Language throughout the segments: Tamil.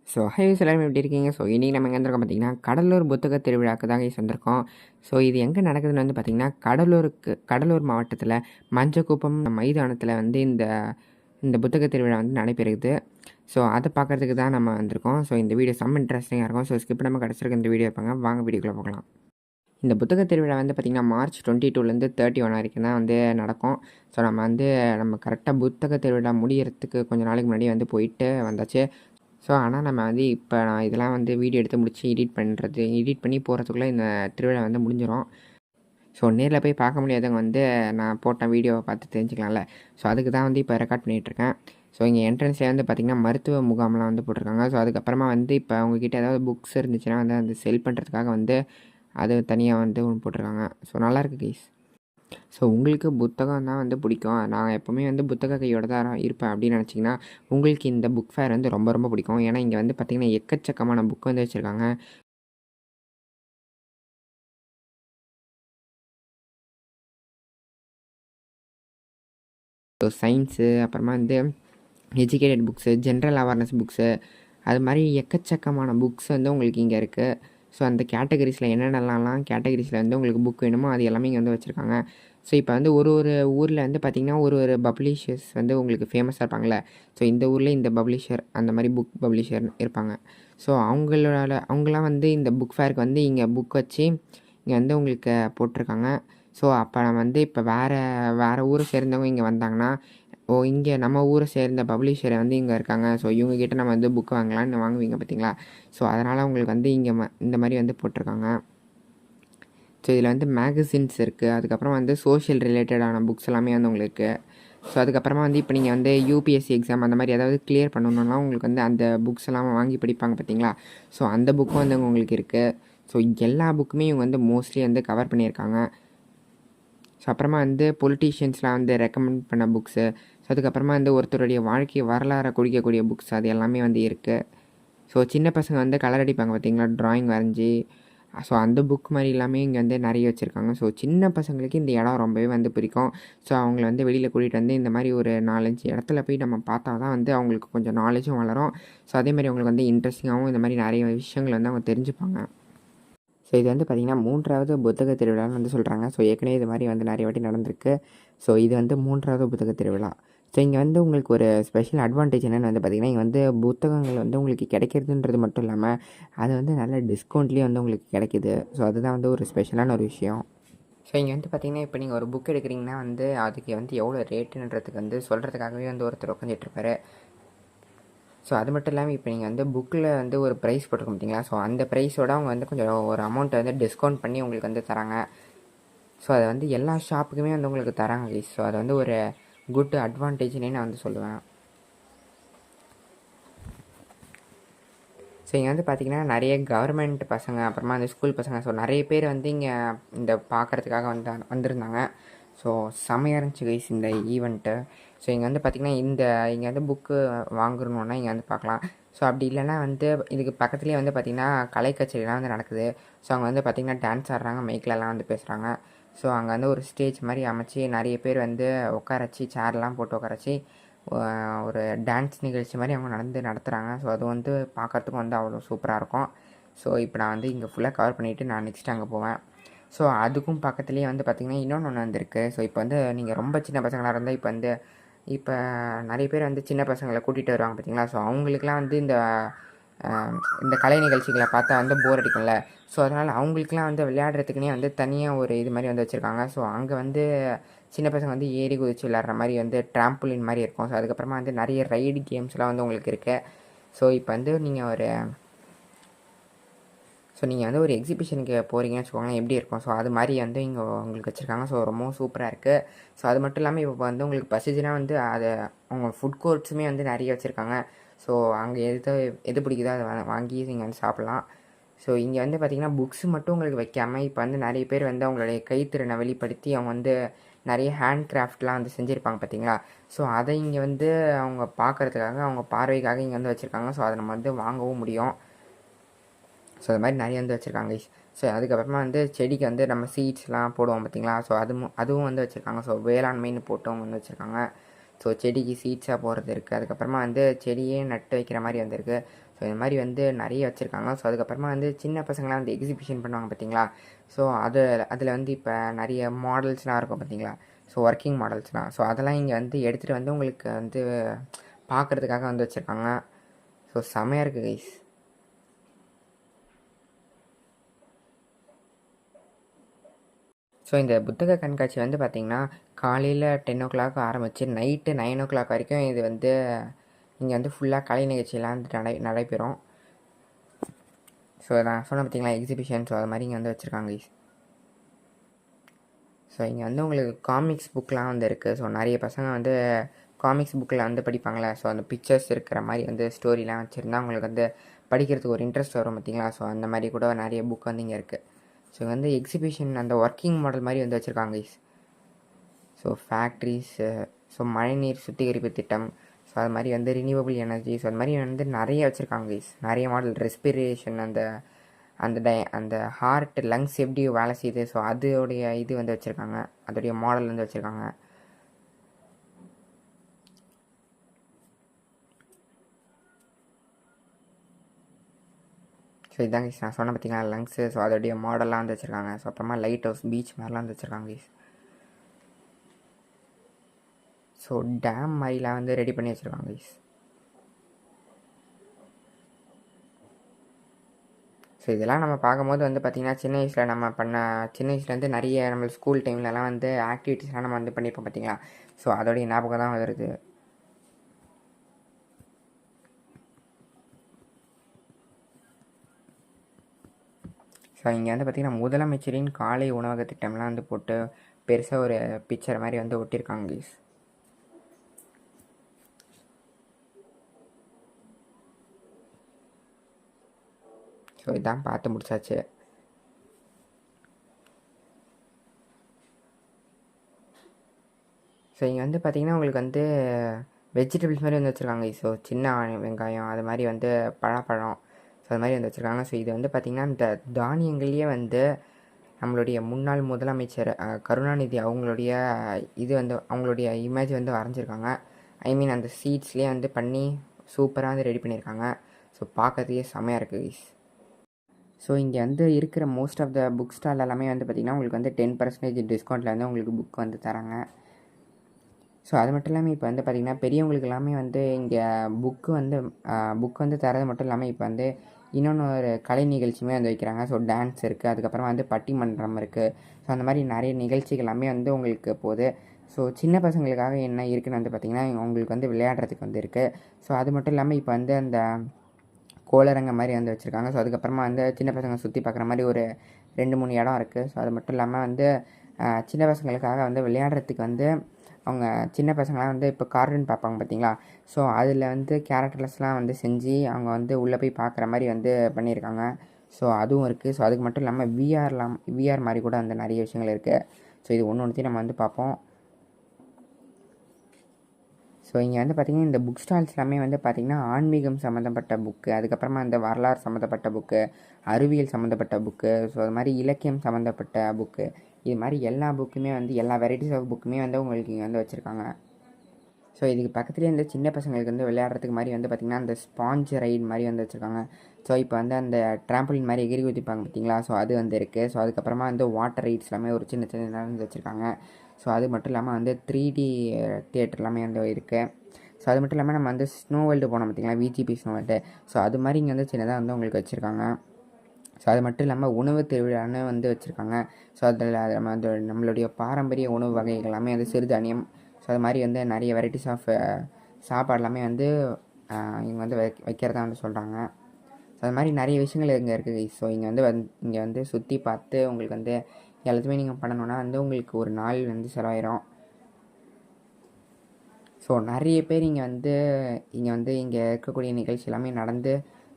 ஹேஸ் எல்லாரும் எப்படி இருக்கீங்க? இன்றைக்கி நம்ம எங்கே வந்திருக்கோம் பார்த்தீங்கன்னா, கடலூர் புத்தக திருவிழாவுக்கு தான் கைஸ் வந்திருக்கோம். இது எங்கே நடக்குதுன்னு வந்து பார்த்தீங்கன்னா, கடலூர் மாவட்டத்தில மஞ்சக்குப்பம் மைதானத்தில வந்து இந்த இந்த புத்தக திருவிழா வந்து நடைபெறுது. அதை பார்க்குறதுக்கு தான் நம்ம வந்திருக்கோம். இந்த வீடியோ செம்ம இன்ட்ரெஸ்டிங்காக இருக்கும். ஸ்கிப் பண்ணாம கடைசி வரைக்கும் இந்த வீடியோ இருப்பாங்க. வாங்க வீடியோக்குள்ளே போகலாம். இந்த புத்தக திருவிழா வந்து பார்த்திங்கன்னா, மார்ச் 22லேருந்து 31 வரைக்கும் தான் வந்து நடக்கும். நம்ம கரெக்டாக புத்தக திருவிழா முடியறதுக்கு கொஞ்சம் நாளைக்கு முன்னாடி வந்து போயிட்டு வந்தாச்சு. ஆனால் நம்ம வந்து இப்போ நான் இதெல்லாம் வந்து வீடியோ எடுத்து முடித்து எடிட் பண்ணி போகிறதுக்குள்ளே இந்த திருவிழா வந்து முடிஞ்சிடும். நேரில் போய் பார்க்க முடியாதவங்க வந்து நான் போட்ட வீடியோவை பார்த்து தெரிஞ்சுக்கலாம்ல. அதுக்கு தான் வந்து இப்போ ரெக்கார்ட் பண்ணிகிட்ருக்கேன். இங்கே என்ட்ரன்ஸ்லேயே வந்து பார்த்திங்கன்னா மருத்துவ முகாம்லாம் வந்து போட்டிருக்காங்க. அதுக்கப்புறமா வந்து இப்போ அவங்கக்கிட்ட ஏதாவது புக்ஸ் இருந்துச்சுன்னா வந்து அந்த செல் பண்ணுறதுக்காக வந்து அது தனியாக வந்து ஒன்று போட்டிருக்காங்க. நல்லாயிருக்கு கைஸ். உங்களுக்கு புத்தகம் தான் வந்து பிடிக்கும். நான் எப்போவுமே வந்து புத்தக கையோடு தான் இருப்பேன் அப்படின்னு நினச்சிங்கன்னா, உங்களுக்கு இந்த புக் ஃபேர் வந்து ரொம்ப ரொம்ப பிடிக்கும். ஏன்னா இங்கே வந்து பார்த்திங்கன்னா எக்கச்சக்கமான புக் வந்து வச்சுருக்காங்க. சயின்ஸு, அப்புறமா வந்து educated books, general awareness books, அது மாதிரி எக்கச்சக்கமான புக்ஸ் வந்து உங்களுக்கு இங்கே இருக்குது. அந்த கேட்டகரிஸில் என்னென்னலாம் கேட்டகரிஸில் வந்து உங்களுக்கு புக் வேணுமோ அது எல்லாமே இங்கே வந்து வச்சுருக்காங்க. இப்போ வந்து ஒரு ஊரில் வந்து பார்த்திங்கன்னா ஒரு பப்ளிஷர்ஸ் வந்து உங்களுக்கு ஃபேமஸாக இருப்பாங்கள்ல. இந்த ஊரில் இந்த பப்ளிஷர் அந்த மாதிரி புக் பப்ளிஷர் இருப்பாங்க. அவங்களாம் வந்து இந்த புக் ஃபேருக்கு வந்து இங்கே புக் வச்சு இங்கே வந்து உங்களுக்கு போட்டிருக்காங்க. அப்போ நம்ம வந்து இப்போ வேறு ஊரை சேர்ந்தவங்க இங்கே வந்தாங்கன்னா, இங்கே நம்ம ஊரை சேர்ந்த பப்ளிஷரை வந்து இங்கே இருக்காங்க. இவங்ககிட்ட நம்ம வந்து புக் வாங்கலாம்னு வாங்குவீங்க பார்த்தீங்களா? அதனால் உங்களுக்கு வந்து இங்கே இந்த மாதிரி வந்து போட்டிருக்காங்க. இதில் வந்து மேகசின்ஸ் இருக்குது. அதுக்கப்புறம் வந்து சோஷியல் ரிலேட்டடான புக்ஸ் எல்லாமே வந்து உங்களுக்கு. அதுக்கப்புறமா வந்து இப்போ நீங்கள் வந்து யூபிஎஸ்சி எக்ஸாம் அந்த மாதிரி ஏதாவது கிளியர் பண்ணணுன்னா உங்களுக்கு வந்து அந்த புக்ஸ் எல்லாம் வாங்கி படிப்பாங்க பார்த்தீங்களா? அந்த புக்கும் வந்து உங்களுக்கு இருக்குது. எல்லா புக்குமே இவங்க வந்து மோஸ்ட்லி வந்து கவர் பண்ணியிருக்காங்க. அப்புறமா வந்து பொலிட்டீஷியன்ஸ்லாம் வந்து ரெக்கமெண்ட் பண்ண புக்ஸு, அதுக்கப்புறமா வந்து ஒருத்தருடைய வாழ்க்கை வரலாறை குறிக்கக்கூடிய புக்ஸ் அது எல்லாமே வந்து இருக்குது. சின்ன பசங்க வந்து கலர் அடிப்பாங்க பார்த்தீங்களா, ட்ராயிங் வரைஞ்சி. அந்த புக் மாதிரி எல்லாமே இங்கே வந்து நிறைய வச்சுருக்காங்க. சின்ன பசங்களுக்கு இந்த இடம் ரொம்பவே வந்து பிடிக்கும். அவங்கள வந்து வெளியில் கூட்டிகிட்டு வந்து இந்த மாதிரி ஒரு 4-5 இடத்துல போய் நம்ம பார்த்தா தான் வந்து அவங்களுக்கு கொஞ்சம் நாலேஜும் வளரும். அதேமாதிரி அவங்களுக்கு வந்து இன்ட்ரெஸ்டிங்காகவும் இந்த மாதிரி நிறைய விஷயங்கள் வந்து அவங்க தெரிஞ்சுப்பாங்க. இது வந்து பார்த்திங்கன்னா 3வது புத்தக திருவிழான்னு வந்து சொல்கிறாங்க. ஏற்கனவே இது மாதிரி வந்து நிறைய வாட்டி நடந்திருக்கு. இது வந்து 3வது புத்தக திருவிழா. இங்கே வந்து உங்களுக்கு ஒரு ஸ்பெஷல் அட்வான்டேஜ் என்னென்னு வந்து பார்த்திங்கன்னா, இங்கே வந்து புத்தகங்கள் வந்து உங்களுக்கு கிடைக்கிறதுன்றது மட்டும் இல்லாமல் அது வந்து நல்ல டிஸ்கவுண்ட்லேயே வந்து உங்களுக்கு கிடைக்கிது. அதுதான் வந்து ஒரு ஸ்பெஷலான ஒரு விஷயம். இங்கே வந்து பார்த்திங்கன்னா, இப்போ நீங்கள் ஒரு புக் எடுக்கிறீங்கன்னா வந்து அதுக்கு வந்து எவ்வளோ ரேட்டுன்றதுக்கு வந்து சொல்கிறதுக்காகவே வந்து ஒருத்தர் உட்காந்துட்ருப்பாரு. அது மட்டும் இல்லாமல் இப்போ நீங்கள் வந்து புக்கில் வந்து ஒரு ப்ரைஸ் போட்டிருக்கோம் பார்த்தீங்களா? அந்த ப்ரைஸோட அவங்க வந்து கொஞ்சம் ஒரு அமௌண்ட்டை வந்து டிஸ்கவுண்ட் பண்ணி உங்களுக்கு வந்து தராங்க. அதை வந்து எல்லா ஷாப்புக்குமே வந்து உங்களுக்கு தராங்க கைஸ். அது வந்து ஒரு குட் அட்வான்டேஜ்னே நான் வந்து சொல்லுவேன். இங்கே வந்து பார்த்திங்கன்னா நிறைய கவர்மெண்ட் பசங்க, அப்புறமா அந்த ஸ்கூல் பசங்க, நிறைய பேர் வந்து இங்கே இந்த பார்க்குறதுக்காக வந்திருந்தாங்க. செமையாக இருந்துச்சு கைஸ் இந்த ஈவெண்ட்டு. இங்கே வந்து பார்த்திங்கன்னா இங்கே வந்து புக்கு வாங்கணுன்னா இங்கே வந்து பார்க்கலாம். அப்படி இல்லைன்னா வந்து இதுக்கு பக்கத்துலேயே வந்து பார்த்திங்கன்னா கலை கச்சேரிலாம் வந்து நடக்குது. அங்கே வந்து பார்த்திங்கன்னா டான்ஸ் ஆடுறாங்க, மைக்கிலலாம் வந்து பேசுகிறாங்க. அங்கே வந்து ஒரு ஸ்டேஜ் மாதிரி அமைச்சி நிறைய பேர் வந்து உட்கார வச்சு சேர்லாம் போட்டு உட்கார வச்சு ஒரு டான்ஸ் நிகழ்ச்சி மாதிரி அவங்க நடத்துகிறாங்க. அது வந்து பார்க்குறதுக்கும் வந்து அவ்வளோ சூப்பராக இருக்கும். இப்போ நான் வந்து இங்கே ஃபுல்லாக கவர் பண்ணிவிட்டு நான் நெக்ஸ்ட் அங்கே போவேன். அதுக்கும் பக்கத்துலேயே வந்து பார்த்திங்கன்னா இன்னொன்று வந்துருக்கு. இப்போ வந்து நீங்கள் ரொம்ப சின்ன பசங்களாக இருந்தால் இப்போ நிறைய பேர் வந்து சின்ன பசங்களை கூட்டிகிட்டு வருவாங்க பார்த்தீங்களா? அவங்களுக்குலாம் வந்து இந்த கலை நிகழ்ச்சிகளை பார்த்தா வந்து போர் அடிக்கும்ல. அதனால் அவங்களுக்குலாம் வந்து விளையாடுறதுக்குனே வந்து தனியாக ஒரு இது மாதிரி வந்து வச்சுருக்காங்க. அங்கே வந்து சின்ன பசங்க வந்து ஏறி குதிச்சு விளையாடுற மாதிரி வந்து ட்ராம்புலின் மாதிரி இருக்கும். அதுக்கப்புறமா வந்து நிறைய ரைடு கேம்ஸ்லாம் வந்து உங்களுக்கு இருக்குது. இப்போ வந்து நீங்கள் வந்து ஒரு எக்ஸிபிஷனுக்கு போகிறீங்கன்னு வச்சுக்கோங்களேன், எப்படி இருக்கும்? அது மாதிரி வந்து இங்கே உங்களுக்கு வச்சுருக்காங்க. ரொம்பவும் சூப்பராக இருக்குது. அது மட்டும் இல்லாமல் இப்போ வந்து உங்களுக்கு பசிச்சுன்னா வந்து அதை அவங்க ஃபுட் கோர்ட்ஸுமே வந்து நிறைய வச்சுருக்காங்க. அங்கே எது பிடிக்குதோ அதை வாங்கி நீங்கள் வந்து சாப்பிட்லாம். இங்கே வந்து பார்த்திங்கன்னா புக்ஸ் மட்டும் உங்களுக்கு வைக்காமல் இப்போ வந்து நிறைய பேர் வந்து அவங்களுடைய கைத்திறனை வெளிப்படுத்தி அவங்க வந்து நிறைய ஹேண்ட் கிராஃப்ட்லாம் வந்து செஞ்சுருப்பாங்க பார்த்தீங்களா? அதை இங்கே வந்து அவங்க பார்க்குறதுக்காக, அவங்க பார்வைக்காக இங்கே வந்து வச்சுருக்காங்க. அதை நம்ம வந்து வாங்கவும் முடியும். அது மாதிரி நிறைய வந்து வச்சுருக்காங்க கைஸ். அதுக்கப்புறமா வந்து செடிக்கு வந்து நம்ம சீட்ஸ்லாம் போடுவோம் பார்த்தீங்களா? அதுவும் வந்து வச்சுருக்காங்க. வேளாண்மைன்னு போட்டவங்க வந்து வச்சுருக்காங்க. செடிக்கு சீட்ஸாக போடுறது இருக்குது. அதுக்கப்புறமா வந்து செடியே நட்டு வைக்கிற மாதிரி வந்துருக்கு. ஸோ இந்த மாதிரி வந்து நிறைய வச்சுருக்காங்க. ஸோ அதுக்கப்புறமா வந்து சின்ன பசங்களாம் வந்து எக்ஸிபிஷன் பண்ணுவாங்க பார்த்தீங்களா. ஸோ அதில் வந்து இப்போ நிறைய மாடல்ஸ்லாம் இருக்கும் பார்த்தீங்களா. ஸோ ஒர்க்கிங் மாடல்ஸ்லாம், ஸோ அதெல்லாம் இங்கே வந்து எடுத்துகிட்டு வந்து உங்களுக்கு வந்து பார்க்குறதுக்காக வந்து வச்சுருக்காங்க. ஸோ செமையாக இருக்குது கைஸ். ஸோ இந்த புத்தக கண்காட்சி வந்து பார்த்திங்கன்னா காலையில் 10 o'clock ஆரம்பித்து நைட்டு 9 o'clock வரைக்கும் இது வந்து இங்கே வந்து ஃபுல்லாக கலை நிகழ்ச்சியெல்லாம் வந்து நடைபெறும். ஸோ நான் சொன்ன பார்த்தீங்களா எக்ஸிபிஷன், ஸோ அது மாதிரி இங்கே வந்து வச்சுருக்காங்க கைஸ். ஸோ இங்கே வந்து உங்களுக்கு காமிக்ஸ் புக்கெலாம் வந்து இருக்குது. ஸோ நிறைய பசங்க வந்து காமிக்ஸ் புக்கில் வந்து படிப்பாங்களே, ஸோ அந்த பிக்சர்ஸ் இருக்கிற மாதிரி வந்து ஸ்டோரிலாம் வச்சுருந்தா உங்களுக்கு வந்து படிக்கிறதுக்கு ஒரு இன்ட்ரெஸ்ட் வரும் பார்த்தீங்களா. ஸோ அந்த மாதிரி கூட நிறைய புக் வந்து இங்கே இருக்குது. ஸோ வந்து எக்ஸிபிஷன் அந்த ஒர்க்கிங் மாடல் மாதிரி வந்து வச்சுருக்காங்க கைஸ். ஸோ ஃபேக்ட்ரிஸு, ஸோ மழைநீர் சுத்திகரிப்பு திட்டம், ஸோ அது மாதிரி வந்து ரினியூவபிள் எனர்ஜி, ஸோ அது மாதிரி வந்து நிறைய வச்சுருக்காங்க கைஸ். நிறைய மாடல் ரெஸ்பிரேஷன், அந்த அந்த அந்த ஹார்ட் லங்ஸ் எப்படி வேலை செய்யுது, ஸோ அதோடைய இது வந்து வச்சுருக்காங்க, அதோடைய மாடல் வந்து வச்சுருக்காங்க. ஸோ இதாங்க கைஸ் நான் சொன்ன பார்த்தீங்கன்னா லங்ஸு, ஸோ அதோடைய மாடல்லாம் வந்து வச்சுருக்காங்க. ஸோ அப்புறமா லைட் ஹவுஸ், பீச் மாதிரிலாம் வந்து வச்சுருக்காங்க கைஸ். ஸோ டேம் மாதிரிலாம் வந்து ரெடி பண்ணி வச்சுருக்காங்க கைஸ். ஸோ இதெல்லாம் நம்ம பார்க்கும்போது வந்து பார்த்திங்கன்னா சின்ன வயசுலேருந்து நிறைய நம்ம ஸ்கூல் டைம்லலாம் வந்து ஆக்டிவிட்டீஸ்லாம் நம்ம வந்து பண்ணியிருப்போம் பார்த்தீங்களா. ஸோ அதோடைய ஞாபகம் தான் வருது. ஸோ இங்கே வந்து பார்த்திங்கன்னா முதலமைச்சரின் காலை உணவக திட்டம்லாம் வந்து போட்டு பெருசாக ஒரு பிக்சர் மாதிரி வந்து ஒட்டியிருக்காங்க கைஸ். ஸோ இதான் பார்த்து முடிச்சாச்சு. ஸோ இங்கே வந்து பார்த்திங்கன்னா உங்களுக்கு வந்து வெஜிடபிள்ஸ் மாதிரி வந்து வச்சுருக்காங்க. ஸோ சின்ன வெங்காயம், அது மாதிரி வந்து பழம், ஸோ அது மாதிரி வந்து வச்சுருக்காங்க. ஸோ இது வந்து பார்த்திங்கன்னா இந்த தானியங்கள்லேயே வந்து நம்மளுடைய முன்னாள் முதலமைச்சர் கருணாநிதி அவங்களுடைய இது வந்து அவங்களுடைய இமேஜ் வந்து வரைஞ்சிருக்காங்க. ஐ மீன் அந்த சீட்ஸ்லேயே வந்து பண்ணி சூப்பராக வந்து ரெடி பண்ணியிருக்காங்க. ஸோ பார்க்கறதுக்கே செமையாக இருக்குது கைஸ். ஸோ இங்கே வந்து இருக்கிற most of the book stall எல்லாமே வந்து பார்த்திங்கன்னா உங்களுக்கு வந்து 10% டிஸ்கவுண்ட்டில் வந்து உங்களுக்கு புக் வந்து தராங்க. ஸோ அது மட்டும் இல்லாமல் இப்போ வந்து பார்த்திங்கன்னா பெரியவங்களுக்கு எல்லாமே வந்து இங்கே புக்கு வந்து தரது மட்டும் இல்லாமல் இப்போ வந்து இன்னொன்று ஒரு கலை நிகழ்ச்சியுமே வந்து வைக்கிறாங்க. ஸோ டான்ஸ் இருக்குது, அதுக்கப்புறமா வந்து பட்டிமன்றம் இருக்குது. ஸோ அந்த மாதிரி நிறைய நிகழ்ச்சிகள் எல்லாமே வந்து உங்களுக்கு போகுது. ஸோ சின்ன பசங்களுக்காக என்ன இருக்குதுன்னு வந்து பார்த்திங்கன்னா உங்களுக்கு வந்து விளையாடுறதுக்கு வந்து இருக்குது. ஸோ அது மட்டும் இல்லாமல் இப்போ வந்து அந்த கோளரங்க மாதிரி வந்து வச்சுருக்காங்க. ஸோ அதுக்கப்புறமா வந்து சின்ன பசங்க சுற்றி பார்க்குற மாதிரி ஒரு 2-3 இடம் இருக்குது. ஸோ அது மட்டும் இல்லாமல் வந்து சின்ன பசங்களுக்காக வந்து விளையாடுறதுக்கு வந்து அவங்க சின்ன பசங்களாம் வந்து இப்போ கார்ட்டூன் பார்ப்பாங்க பார்த்தீங்களா. ஸோ அதில் வந்து கேரக்டர்ஸ்லாம் வந்து செஞ்சு அவங்க வந்து உள்ளே போய் பார்க்குற மாதிரி வந்து பண்ணியிருக்காங்க. ஸோ அதுவும் இருக்குது. ஸோ அதுக்கு மட்டும் இல்லாமல் விஆர் மாதிரி கூட வந்து நிறைய விஷயங்கள் இருக்குது. ஸோ இது ஒன்றுத்தையும் நம்ம வந்து பார்ப்போம். ஸோ இங்கே வந்து பார்த்திங்கன்னா இந்த புக் ஸ்டால்ஸ் எல்லாமே வந்து பார்த்திங்கன்னா ஆன்மீகம் சம்மந்தப்பட்ட புக்கு, அதுக்கப்புறமா இந்த வரலாறு சம்மந்தப்பட்ட புக்கு, அறிவியல் சம்மந்தப்பட்ட புக்கு, ஸோ அது மாதிரி இலக்கியம் சம்மந்தப்பட்ட புக்கு, இது மாதிரி எல்லா புக்குமே வந்து எல்லா வெரைட்டிஸ் ஆஃப் புக்குமே வந்து உங்களுக்கு இங்கே வந்து வச்சுருக்காங்க. ஸோ இதுக்கு பக்கத்துலேயே இந்த சின்ன பசங்களுக்கு வந்து விளையாடுறதுக்கு மாதிரி வந்து பார்த்திங்கன்னா அந்த ஸ்பாஞ்ச் ரைட் மாதிரி வந்து வச்சுருக்காங்க. ஸோ இப்போ வந்து அந்த ட்ராம்பலின் மாதிரி எகிரி குதிப்பாங்க பார்த்தீங்களா. ஸோ அது வந்து இருக்குது. ஸோ அதுக்கப்புறமா வந்து வாட்டர் ரைட்ஸ் எல்லாமே ஒரு சின்ன சின்ன வந்து வச்சுருக்காங்க. ஸோ அது மட்டும் இல்லாமல் வந்து 3D தியேட்டர் எல்லாமே வந்து இருக்குது. ஸோ அது மட்டும் இல்லாமல் நம்ம வந்து ஸ்னோ வேர்ல்டு போனோம் பார்த்திங்களா, விஜிபி ஸ்னோ வேர்ல்டு. ஸோ அது மாதிரி இங்கே வந்து சின்னதாக வந்து உங்களுக்கு வச்சுருக்காங்க. ஸோ அது மட்டும் இல்லாமல் உணவு திருவிழான்னு வந்து வச்சுருக்காங்க. ஸோ அதில் நம்ம வந்து நம்மளுடைய பாரம்பரிய உணவு வகைகள் எல்லாமே வந்து சிறுதானியம், ஸோ அது மாதிரி வந்து நிறைய வெரைட்டிஸ் ஆஃப் சாப்பாடு எல்லாமே வந்து இங்கே வந்து வைக்கிறதா வந்து சொல்கிறாங்க. ஸோ அது மாதிரி நிறைய விஷயங்கள் இங்கே இருக்குது. ஸோ இங்கே வந்து சுற்றி பார்த்து உங்களுக்கு வந்து எல்லாத்தையுமே நீங்கள் பண்ணணுன்னா வந்து உங்களுக்கு ஒரு நாள் வந்து செலவாயிரும். ஸோ நிறைய பேர் இங்கே இருக்கக்கூடிய நிகழ்ச்சி எல்லாமே நடந்து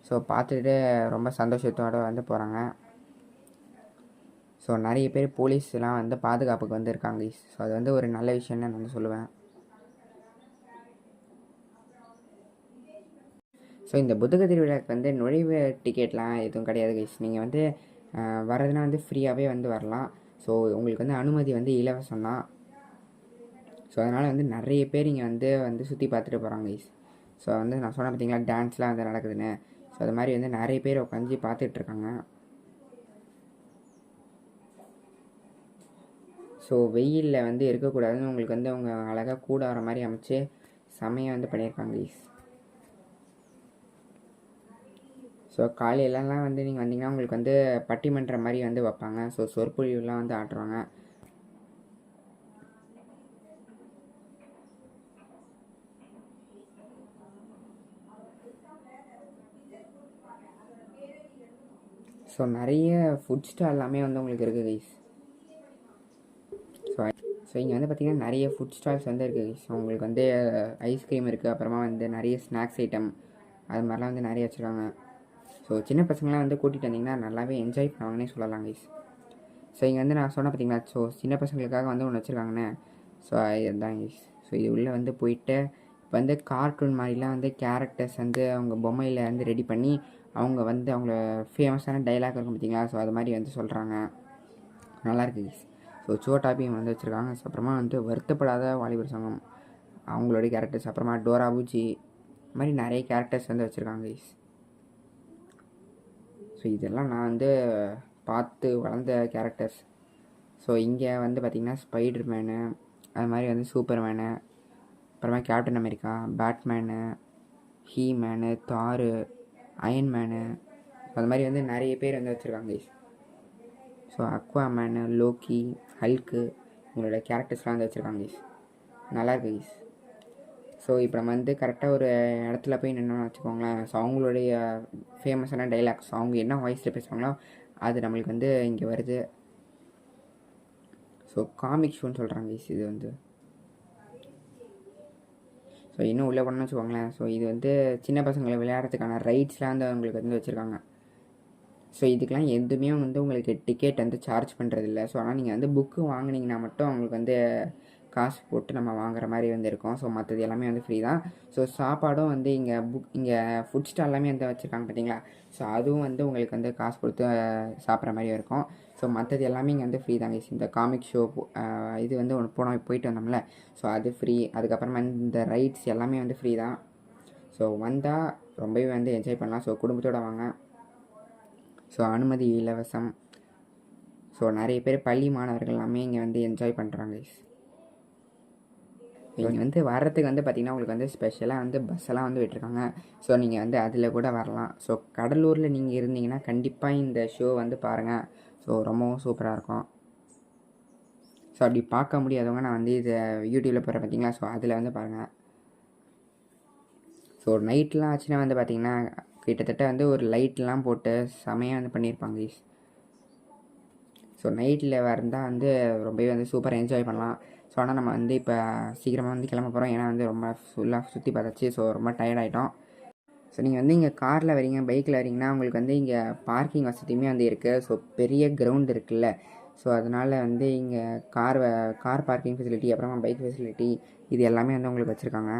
ஸோ பார்த்துட்டு ரொம்ப சந்தோஷத்தோடு வந்து போகிறாங்க. ஸோ நிறைய பேர் போலீஸ்லாம் வந்து பாதுகாப்புக்கு வந்து இருக்காங்க. ஸோ அது வந்து ஒரு நல்ல விஷயம்னு நான் வந்து சொல்லுவேன். ஸோ இந்த புத்தக திருவிழாவுக்கு வந்து நுழைவு டிக்கெட்லாம் எதுவும் கிடையாது கைஸ். நீங்கள் வந்து வரதுனா வந்து ஃப்ரீயாகவே வந்து வரலாம். ஸோ உங்களுக்கு வந்து அனுமதி வந்து இலவசம் தான். ஸோ அதனால் வந்து நிறைய பேர் இங்கே வந்து சுற்றி பார்த்துட்டு போகிறாங்க கைஸ். ஸோ வந்து நான் சொன்னேன் பார்த்தீங்களா டான்ஸ்லாம் வந்து நடக்குதுன்னு. ஸோ அது மாதிரி வந்து நிறைய பேர் உட்காந்து பார்த்துட்ருக்காங்க. ஸோ வெயிலில் வந்து இருக்கக்கூடாதுன்னு உங்களுக்கு வந்து அவங்க அழகாக கூட வர மாதிரி அமைச்சு செமையாக வந்து பண்ணியிருக்காங்க கைஸ். ஸோ காலையிலலாம் வந்து நீங்கள் வந்தீங்கன்னா உங்களுக்கு வந்து பட்டிமன்ற மாதிரி வந்து வைப்பாங்க. ஸோ சொற்பொழிவுலாம் வந்து ஆட்டுருவாங்க. ஸோ நிறைய ஃபுட் ஸ்டால் எல்லாமே வந்து உங்களுக்கு இருக்குது கைஸ். ஸோ இங்கே வந்து பார்த்திங்கன்னா நிறைய ஃபுட் ஸ்டால்ஸ் வந்து இருக்குது கைஸ். உங்களுக்கு வந்து ஐஸ்கிரீம் இருக்குது, அப்புறமா வந்து நிறைய ஸ்நாக்ஸ் ஐட்டம் அது மாதிரிலாம் வந்து நிறைய வச்சுருக்காங்க. ஸோ சின்ன பசங்களாம் வந்து கூட்டிகிட்டு வந்திங்கன்னா நல்லாவே என்ஜாய் பண்ணுவாங்கன்னே சொல்லலாம் கைஸ். ஸோ இங்கே வந்து நான் சொன்னேன் பார்த்தீங்களா, ஸோ சின்ன பசங்களுக்காக வந்து ஒன்று வச்சுருக்காங்கண்ணே. ஸோ இதுதான் கைஸ். ஸோ இது உள்ளே வந்து போயிட்டு இப்போ வந்து கார்ட்டூன் மாதிரிலாம் வந்து கேரக்டர்ஸ் வந்து அவங்க பொம்மையில் வந்து ரெடி பண்ணி அவங்க வந்து அவங்கள ஃபேமஸான டைலாக் இருக்கும் பார்த்தீங்களா, ஸோ அது மாதிரி வந்து சொல்கிறாங்க. நல்லாயிருக்கு கைஸ். ஸோ சோட்டா பீம் வந்து வச்சுருக்காங்க. ஸோ அப்புறமா வந்து வருத்தப்படாத வாலிபர் சங்கம் அவங்களுடைய கேரக்டர்ஸ், அப்புறமா டோரா பூஜி இது மாதிரி நிறைய கேரக்டர்ஸ் வந்து வச்சுருக்காங்க கைஸ். ஸோ இதெல்லாம் நான் வந்து பார்த்து வளர்ந்த கேரக்டர்ஸ். ஸோ இங்கே வந்து பார்த்திங்கன்னா ஸ்பைடர் மேனு, அது மாதிரி வந்து சூப்பர் மேனு, அப்புறமா Captain America, Batman, He Man, Thor, Iron Man, அது மாதிரி வந்து நிறைய பேர் வந்து வச்சுருக்காங்க guys. So Aquaman, Loki, Hulk உங்களோட கேரக்டர்ஸ்லாம் வந்து வச்சுருக்காங்க கைஸ். நல்லாயிருக்கு கைஸ். ஸோ இப்போ நம்ம வந்து கரெக்டாக ஒரு இடத்துல போய் நின்னோன்னு வச்சுக்கோங்களேன். ஸோ அவங்களுடைய ஃபேமஸான டைலாக்ஸ் அவங்க என்ன வாய்ஸில் பேசுவாங்களோ அது நம்மளுக்கு வந்து இங்கே வருது. ஸோ காமிக் ஷோன்னு சொல்கிறாங்க கைஸ் இது வந்து. ஸோ இன்னும் உள்ளே போனோம்னு வச்சுக்கோங்களேன். ஸோ இது வந்து சின்ன பசங்களை விளையாடுறதுக்கான ரைட்ஸ்லாம் வந்து அவங்களுக்கு வந்து வச்சுருக்காங்க. ஸோ இதுக்கெலாம் எதுவுமே வந்து உங்களுக்கு டிக்கெட் வந்து சார்ஜ் பண்ணுறதில்ல. ஸோ ஆனால் நீங்கள் வந்து புக்கு வாங்கினீங்கன்னா மட்டும் அவங்களுக்கு வந்து காசு போட்டு நம்ம வாங்குற மாதிரி வந்து இருக்கும். ஸோ மற்றது எல்லாமே வந்து ஃப்ரீ தான். ஸோ சாப்பாடும் வந்து இங்கே ஃபுட் ஸ்டால் எல்லாமே வந்து வச்சுருக்காங்க பார்த்தீங்களா, ஸோ அதுவும் வந்து உங்களுக்கு வந்து காசு கொடுத்து சாப்பிட்ற மாதிரி இருக்கும். ஸோ மற்றது எல்லாமே இங்கே வந்து ஃப்ரீ தாங்க. இந்த காமிக் ஷோ இது வந்து ஒன்று போயிட்டு வந்தோம்ல, ஸோ அது ஃப்ரீ. அதுக்கப்புறமா இந்த ரைட்ஸ் எல்லாமே வந்து ஃப்ரீ தான். ஸோ வந்தால் ரொம்பவே வந்து என்ஜாய் பண்ணலாம். ஸோ குடும்பத்தோடு வாங்க. ஸோ அனுமதி இலவசம். ஸோ நிறைய பேர் பள்ளி மாணவர்கள் எல்லாமே இங்கே வந்து என்ஜாய் பண்ணுறாங்க. இங்கே வந்து வர்றதுக்கு வந்து பார்த்திங்கன்னா உங்களுக்கு வந்து ஸ்பெஷலாக வந்து பஸ்ஸெல்லாம் வந்து விட்டுருக்காங்க. ஸோ நீங்கள் வந்து அதில் கூட வரலாம். ஸோ கடலூரில் நீங்கள் இருந்தீங்கன்னா கண்டிப்பாக இந்த ஷோ வந்து பாருங்கள். ஸோ ரொம்பவும் சூப்பராக இருக்கும். ஸோ அப்படி பார்க்க முடியாதவங்க நான் வந்து இதை யூடியூப்பில் போகிறேன் பார்த்தீங்களா, ஸோ அதில் வந்து பாருங்கள். ஸோ நைட்லாம் ஆச்சுன்னா வந்து பார்த்திங்கன்னா கிட்டத்தட்ட வந்து ஒரு லைட்லாம் போட்டு செமையாக வந்து பண்ணியிருப்பாங்க. ஸோ நைட்டில் வந்தால் வந்து ரொம்பவே வந்து சூப்பராக என்ஜாய் பண்ணலாம். ஸோ ஆனால் நம்ம வந்து இப்போ சீக்கிரமாக வந்து கிளம்ப போகிறோம். ஏன்னா வந்து ரொம்ப ஃபுல்லாக சுற்றி பார்த்தாச்சு. ஸோ ரொம்ப டயர்ட் ஆகிட்டோம். ஸோ நீங்கள் வந்து இங்கே காரில் வரீங்க, பைக்கில் வரீங்கன்னா உங்களுக்கு வந்து இங்கே பார்க்கிங் வசதியுமே வந்து இருக்குது. ஸோ பெரிய கிரவுண்ட் இருக்குல்ல, ஸோ அதனால் வந்து இங்கே கார் பார்க்கிங் ஃபெசிலிட்டி, அப்புறமா பைக் ஃபெசிலிட்டி இது எல்லாமே வந்து உங்களுக்கு வச்சுருக்காங்க.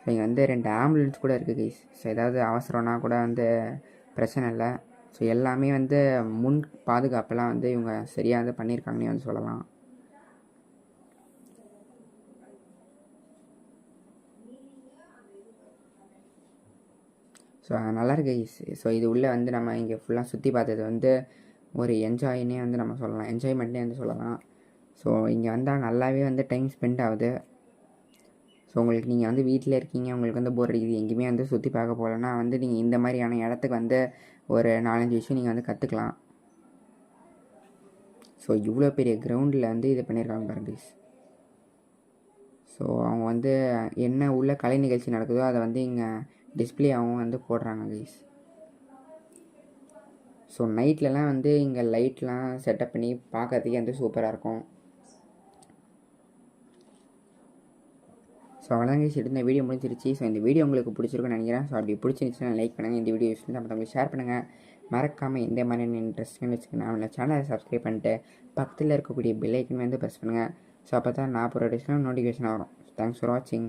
ஸோ இங்கே வந்து 2 ஆம்புலன்ஸ் கூட இருக்குது கைஸ். ஸோ ஏதாவது அவசரம்னா கூட வந்து பிரச்சனை இல்லை. ஸோ எல்லாமே வந்து முன் பாதுகாப்பெல்லாம் வந்து இவங்க சரியாக வந்து பண்ணியிருக்காங்கன்னே வந்து சொல்லலாம். ஸோ நல்லாயிருக்கு கைஸ். ஸோ இது உள்ளே வந்து நம்ம இங்கே ஃபுல்லாக சுற்றி பார்த்தது வந்து ஒரு என்ஜாயினே வந்து நம்ம சொல்லலாம், என்ஜாய்மெண்ட்னே வந்து சொல்லலாம். ஸோ இங்கே வந்தால் நல்லாவே வந்து டைம் ஸ்பெண்ட் ஆகுது. ஸோ உங்களுக்கு நீங்கள் வந்து வீட்டில் இருக்கீங்க, உங்களுக்கு வந்து போர் அடிக்குது, எங்கேயுமே வந்து சுற்றி பார்க்க போகலன்னா வந்து நீங்கள் இந்த மாதிரியான இடத்துக்கு வந்து ஒரு 4-5 விஷயம் நீங்கள் வந்து கற்றுக்கலாம். ஸோ இவ்வளோ பெரிய கிரவுண்டில் வந்து இது பண்ணியிருக்காங்க பாருங்க கைஸ். ஸோ அவங்க வந்து என்ன உள்ள கலை நிகழ்ச்சி நடக்குதோ அதை வந்து இங்கே டிஸ்பிளே அவங்க வந்து போடுறாங்க கைஸ். ஸோ நைட்லலாம் வந்து இங்கே லைட்லாம் செட்டப் பண்ணி பார்க்கறதுக்கே வந்து சூப்பராக இருக்கும். ஸோ அவ்வளோதான் கைஸ், இந்த வீடியோ முடிஞ்சிருச்சு. ஸோ இந்த வீடியோ உங்களுக்கு பிடிச்சிருக்குன்னு நினைக்கிறேன். ஸோ அப்படி பிடிச்சிருந்துச்சுன்னா லைக் பண்ணுங்கள். இந்த வீடியோ யூஸ் பண்ணி ஷேர் பண்ணுங்கள். மறக்காமல் இந்த மாதிரியான இன்ட்ரெஸ்டிங் வச்சுக்கணும் நம்மளை சேனலை சப்ஸ்கிரைப் பண்ணிட்டு பக்கத்தில் இருக்கக்கூடிய பெல் ஐக்கன் வந்து ப்ரெஸ் பண்ணுங்கள். ஸோ அப்போ தான் நான் போகிற நோட்டிஃபிகேஷன் வரும். தேங்க்ஸ் ஃபார் வாட்சிங்.